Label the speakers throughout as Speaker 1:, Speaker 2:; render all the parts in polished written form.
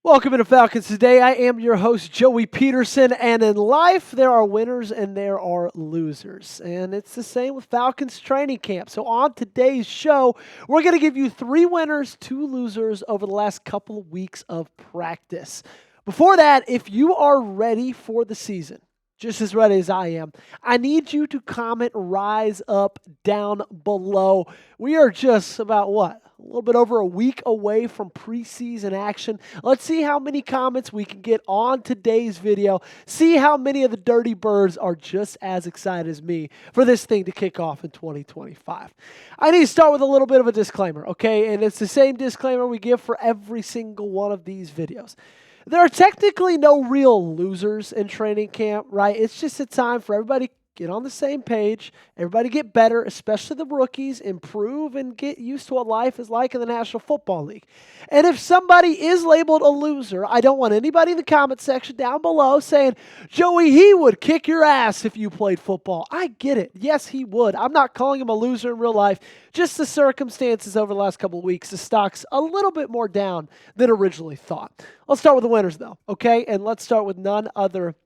Speaker 1: Welcome to Falcons Today. I am your host, Joey Peterson, and in life, there are winners and there are losers. And it's the same with Falcons training camp. So on today's show, we're going to give you 3 winners, 2 losers over the last couple of weeks of practice. Before that, if you are ready for the season, just as ready as I am, I need you to comment Rise Up down below. We are just about a little bit over a week away from preseason action. Let's see how many comments we can get on today's video. See how many of the Dirty Birds are just as excited as me for this thing to kick off in 2025. I need to start with a little bit of a disclaimer, okay? And it's the same disclaimer we give for every single one of these videos. There are technically no real losers in training camp, right? It's just a time for everybody to get on the same page, everybody get better, especially the rookies, improve and get used to what life is like in the National Football League. And if somebody is labeled a loser, I don't want anybody in the comment section down below saying, Joey, he would kick your ass if you played football. I get it. Yes, he would. I'm not calling him a loser in real life. Just the circumstances over the last couple of weeks, the stock's a little bit more down than originally thought. Let's start with the winners, though, okay? And let's start with none other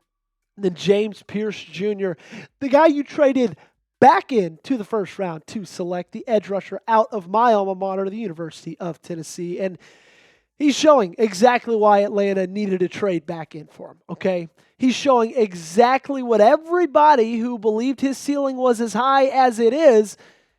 Speaker 1: than James Pearce Jr., the guy you traded back into the first round to select the edge rusher out of my alma mater, the University of Tennessee. And he's showing exactly why Atlanta needed to trade back in for him, okay? He's showing exactly what everybody who believed his ceiling was as high as it is,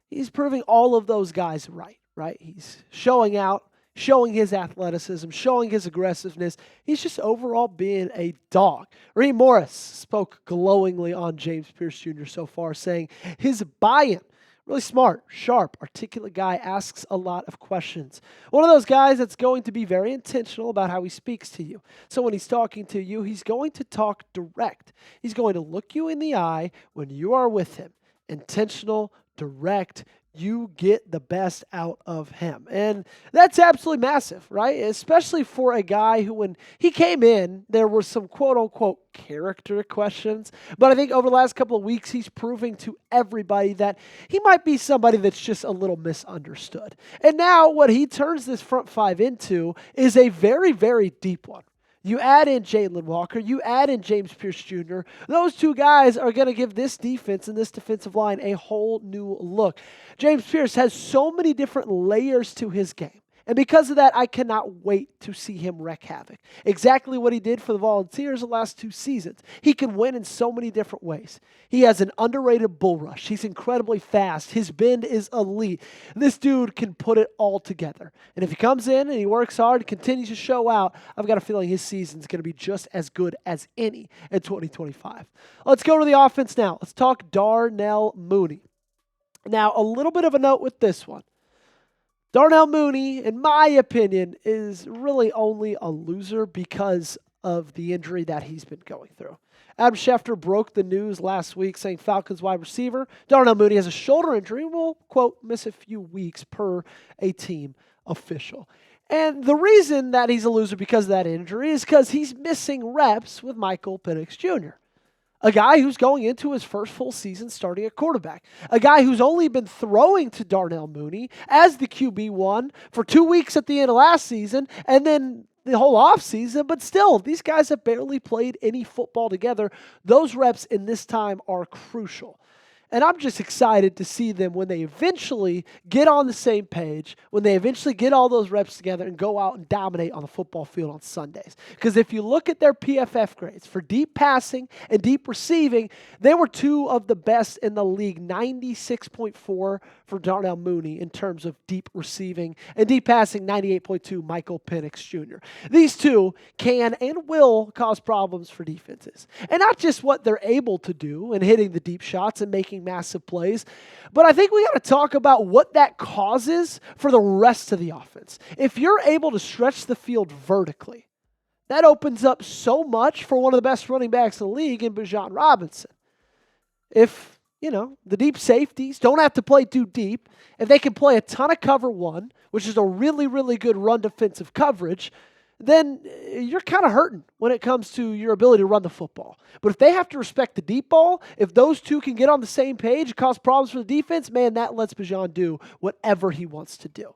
Speaker 1: he's proving all of those guys right? He's showing out, showing his athleticism, showing his aggressiveness. He's just overall being a dog. Raheem Morris spoke glowingly on James Pearce Jr. so far, saying his buy-in, really smart, sharp, articulate guy, asks a lot of questions. One of those guys that's going to be very intentional about how he speaks to you. So when he's talking to you, he's going to talk direct. He's going to look you in the eye when you are with him. Intentional, direct, you get the best out of him. And that's absolutely massive, right? Especially for a guy who, when he came in, there were some quote-unquote character questions. But I think over the last couple of weeks, he's proving to everybody that he might be somebody that's just a little misunderstood. And now what he turns this front 5 into is a very, very deep one. You add in Jalon Walker, you add in James Pearce Jr., those 2 guys are going to give this defense and this defensive line a whole new look. James Pearce has so many different layers to his game. And because of that, I cannot wait to see him wreak havoc. Exactly what he did for the Volunteers the last 2 seasons. He can win in so many different ways. He has an underrated bull rush. He's incredibly fast. His bend is elite. This dude can put it all together. And if he comes in and he works hard and continues to show out, I've got a feeling his season's going to be just as good as any in 2025. Let's go to the offense now. Let's talk Darnell Mooney. Now, a little bit of a note with this one. Darnell Mooney, in my opinion, is really only a loser because of the injury that he's been going through. Adam Schefter broke the news last week saying Falcons wide receiver Darnell Mooney has a shoulder injury and will, quote, miss a few weeks per a team official. And the reason that he's a loser because of that injury is because he's missing reps with Michael Penix Jr., a guy who's going into his first full season starting at quarterback. A guy who's only been throwing to Darnell Mooney as the QB1 for 2 weeks at the end of last season and then the whole offseason. But still, these guys have barely played any football together. Those reps in this time are crucial. And I'm just excited to see them when they eventually get on the same page, when they eventually get all those reps together and go out and dominate on the football field on Sundays. Because if you look at their PFF grades for deep passing and deep receiving, they were 2 of the best in the league, 96.4 for Darnell Mooney in terms of deep receiving, and deep passing, 98.2 Michael Penix Jr. These 2 can and will cause problems for defenses. And not just what they're able to do in hitting the deep shots and making massive plays, but I think we got to talk about what that causes for the rest of the offense. If you're able to stretch the field vertically, that opens up so much for one of the best running backs in the league in Bijan Robinson. If, the deep safeties don't have to play too deep, if they can play a ton of cover 1, which is a really, really good run defensive coverage, then you're kind of hurting when it comes to your ability to run the football. But if they have to respect the deep ball, if those 2 can get on the same page and cause problems for the defense, man, that lets Bijan do whatever he wants to do.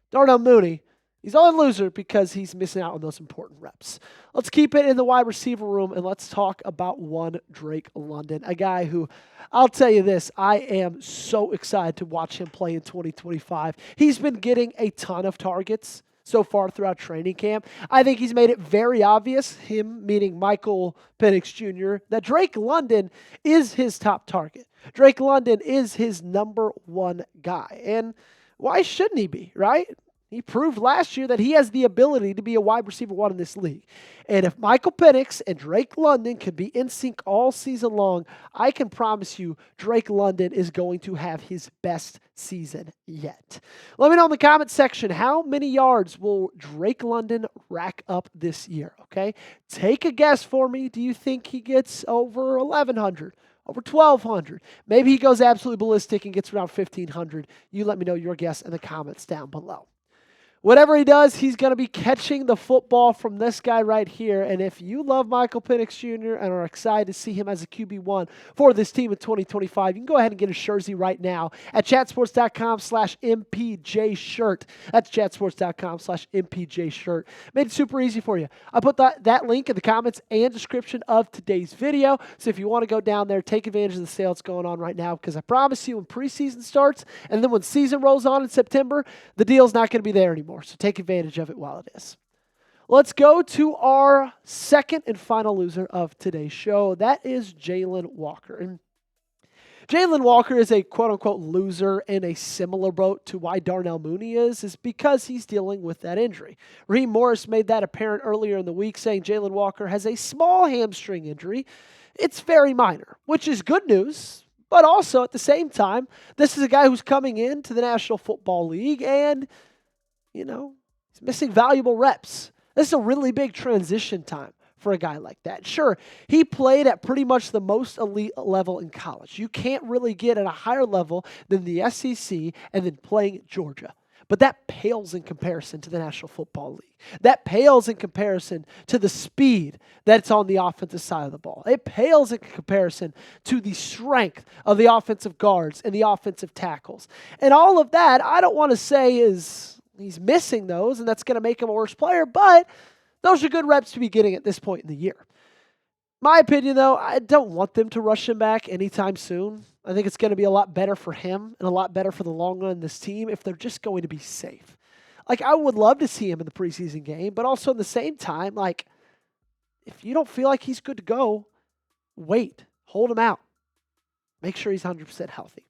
Speaker 1: Darnell Mooney, He's only a loser because he's missing out on those important reps. Let's keep it in the wide receiver room, and let's talk about one Drake London, a guy who, I'll tell you this, I am so excited to watch him play in 2025. He's been getting a ton of targets so far throughout training camp. I think he's made it very obvious, him meaning Michael Penix Jr., that Drake London is his top target. Drake London is his number one guy. And why shouldn't he be, right? He proved last year that he has the ability to be a wide receiver one in this league. And if Michael Penix and Drake London can be in sync all season long, I can promise you Drake London is going to have his best season yet. Let me know in the comment section, how many yards will Drake London rack up this year, okay? Take a guess for me. Do you think he gets over 1,100? Over 1,200. Maybe he goes absolutely ballistic and gets around 1,500. You let me know your guess in the comments down below. Whatever he does, he's going to be catching the football from this guy right here. And if you love Michael Penix Jr. and are excited to see him as a QB1 for this team in 2025, you can go ahead and get a jersey right now at chatsports.com/MPJ-shirt. That's chatsports.com/MPJ-shirt. Made it super easy for you. I put that link in the comments and description of today's video. So if you want to go down there, take advantage of the sale that's going on right now, because I promise you when preseason starts and then when season rolls on in September, the deal's not going to be there anymore. So take advantage of it while it is. Let's go to our second and final loser of today's show. That is Jalon Walker. And Jalon Walker is a quote-unquote loser in a similar boat to why Darnell Mooney is because he's dealing with that injury. Raheem Morris made that apparent earlier in the week, saying Jalon Walker has a small hamstring injury. It's very minor, which is good news. But also, at the same time, this is a guy who's coming into the National Football League and he's missing valuable reps. This is a really big transition time for a guy like that. Sure, he played at pretty much the most elite level in college. You can't really get at a higher level than the SEC and then playing at Georgia. But that pales in comparison to the National Football League. That pales in comparison to the speed that's on the offensive side of the ball. It pales in comparison to the strength of the offensive guards and the offensive tackles. And all of that, I don't want to say is he's missing those, and that's going to make him a worse player, but those are good reps to be getting at this point in the year. My opinion, though, I don't want them to rush him back anytime soon. I think it's going to be a lot better for him and a lot better for the long run of this team if they're just going to be safe. I would love to see him in the preseason game, but also at the same time, if you don't feel like he's good to go, wait, hold him out. Make sure he's 100% healthy.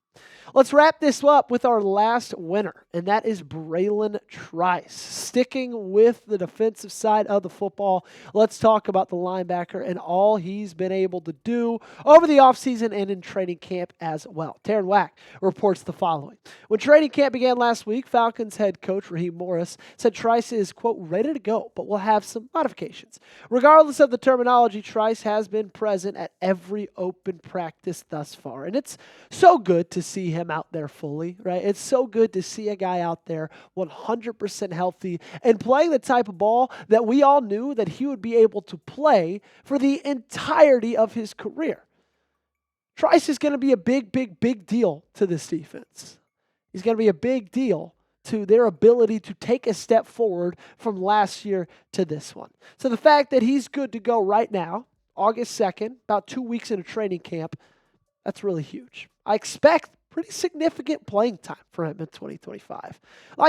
Speaker 1: Let's wrap this up with our last winner, and that is Bralen Trice. Sticking with the defensive side of the football, let's talk about the linebacker and all he's been able to do over the offseason and in training camp as well. Taryn Wack reports the following. When training camp began last week, Falcons head coach Raheem Morris said Trice is, quote, ready to go, but will have some modifications. Regardless of the terminology, Trice has been present at every open practice thus far, and it's so good to see him out there fully, right? It's so good to see a guy out there 100% healthy and playing the type of ball that we all knew that he would be able to play for the entirety of his career. Trice is going to be a big deal to this defense. He's going to be a big deal to their ability to take a step forward from last year to this one. So the fact that he's good to go right now, August 2nd, about 2 weeks into training camp, that's really huge. I expect pretty significant playing time for him in 2025.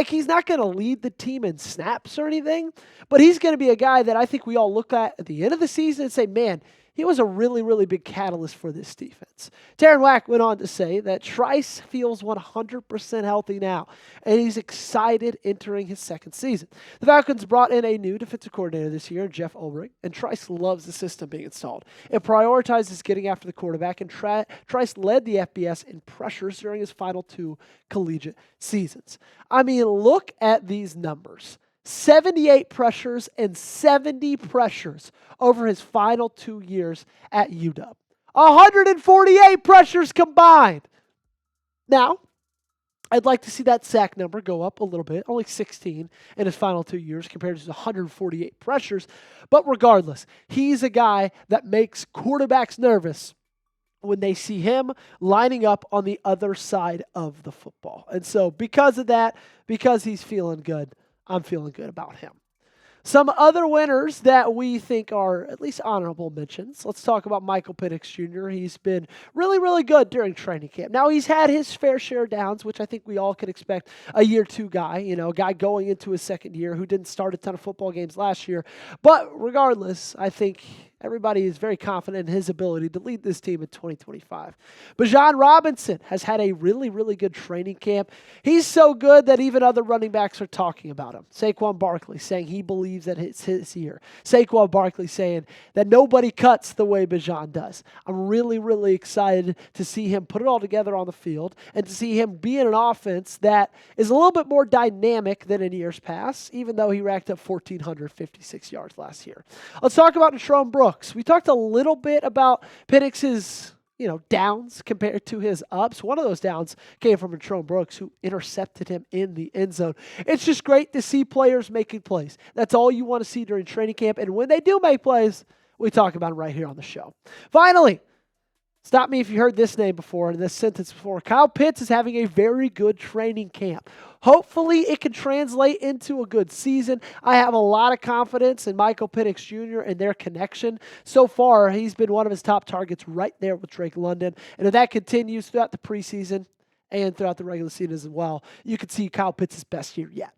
Speaker 1: He's not going to lead the team in snaps or anything, but he's going to be a guy that I think we all look at the end of the season and say, man, he was a really big catalyst for this defense. Taryn Wack went on to say that Trice feels 100% healthy now, and he's excited entering his second season. The Falcons brought in a new defensive coordinator this year, Jeff Ulbrich, and Trice loves the system being installed. It prioritizes getting after the quarterback, and Trice led the FBS in pressures during his final 2 collegiate seasons. I mean, look at these numbers. 78 pressures and 70 pressures over his final 2 years at UW. 148 pressures combined. Now, I'd like to see that sack number go up a little bit, only 16 in his final 2 years compared to his 148 pressures. But regardless, he's a guy that makes quarterbacks nervous when they see him lining up on the other side of the football. And so because of that, because he's feeling good, I'm feeling good about him. Some other winners that we think are at least honorable mentions. Let's talk about Michael Penix Jr. He's been really, really good during training camp. Now, he's had his fair share of downs, which I think we all can expect a year two guy, a guy going into his second year who didn't start a ton of football games last year. But regardless, I think everybody is very confident in his ability to lead this team in 2025. Bijan Robinson has had a really, really good training camp. He's so good that even other running backs are talking about him. Saquon Barkley saying he believes that it's his year. Saquon Barkley saying that nobody cuts the way Bijan does. I'm really, really excited to see him put it all together on the field and to see him be in an offense that is a little bit more dynamic than in years past, even though he racked up 1,456 yards last year. Let's talk about Jalon Brooks. We talked a little bit about Penix's, downs compared to his ups. One of those downs came from Jalon Brooks, who intercepted him in the end zone. It's just great to see players making plays. That's all you want to see during training camp. And when they do make plays, we talk about them right here on the show. Finally, stop me if you heard this name before and this sentence before. Kyle Pitts is having a very good training camp. Hopefully, it can translate into a good season. I have a lot of confidence in Michael Penix Jr. and their connection. So far, he's been one of his top targets right there with Drake London. And if that continues throughout the preseason and throughout the regular season as well, you could see Kyle Pitts' best year yet.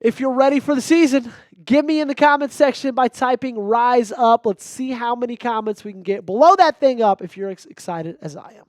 Speaker 1: If you're ready for the season, give me in the comments section by typing Rise Up. Let's see how many comments we can get. Blow that thing up if you're excited as I am.